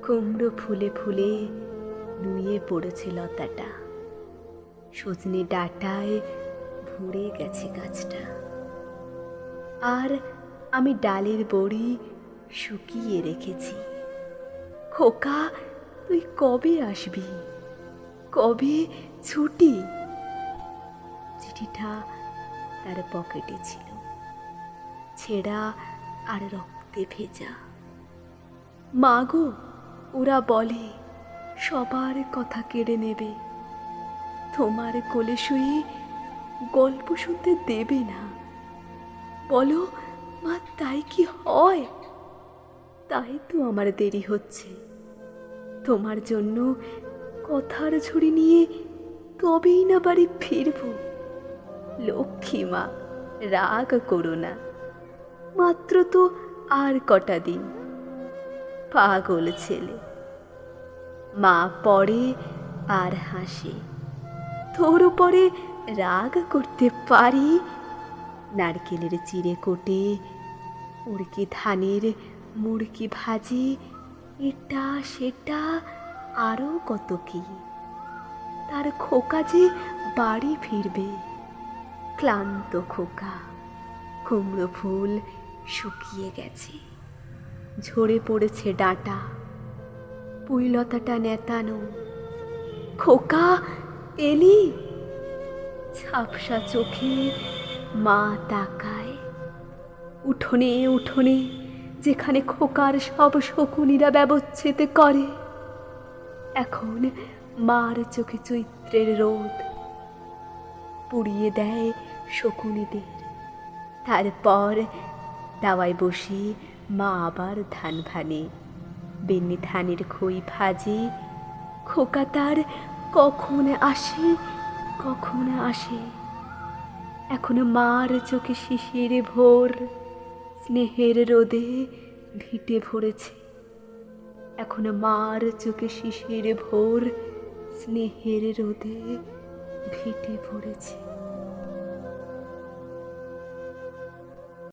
কুমড়ো ফুলে ফুলে নুয়ে পড়েছে লতাটা, সজনে ডাঁটায় ভরে গেছে গাছটা। আর আমি ডালের বড়ি শুকিয়ে রেখেছি। খোকা, তুই কবে আসবি? কবে ছুটি? চিঠিটা তার পকেটে ছিল, ছেঁড়া আর রক্তে ভেজা। মা গো, ওরা বলে সবার কথা কেড়ে নেবে, তোমার কোলে শুয়ে গল্প শুনতে দেবে না। বলো মা, তাই কি হয়? তাই তো আমার দেরি হচ্ছে। তোমার জন্য কথার ঝুড়ি নিয়ে তবেই না বাড়ি ফিরব। লক্ষ্মী মা, রাগ করো না, মাত্র তো আর কটা দিন। পাগল ছেলে। মা পড়ে আর হাসে। তোর উপরে রাগ করতে পারি? নারকেলের চিড়ে কোটে, উড়কি ধানের মুড়কি ভাজি, এটা সেটা আরও কত কি। তার খোকা যে বাড়ি ফিরবে, ক্লান্ত খোকা। কুমড়ো ফুল শুকিয়ে গেছে, ঝরে পড়েছে ডাঁটা, পুঁইলতাটা নেতানো। খোকা, এলি? ঝাপসা চোখে মা তাকায়। উঠোনে উঠোনে যেখানে খোকার সব শকুনিরা ব্যবচ্ছেদ করে, এখন মার চোখে চৈত্রের রোদ পুড়িয়ে দেয় শকুনিদের। তারপর দাওয়ায় বসে মা আবার ধান ভানে, বেন্নি ধানের খই ভাজে। খোকা তার কখন আসে, কখন আসে। এখন মার চোখে শিশির ভোর, স্নেহের রোদে ভিটে ভরেছে। এখন মার চোখে শিশির ভোর, স্নেহের রোদে ভিটে ভরেছে।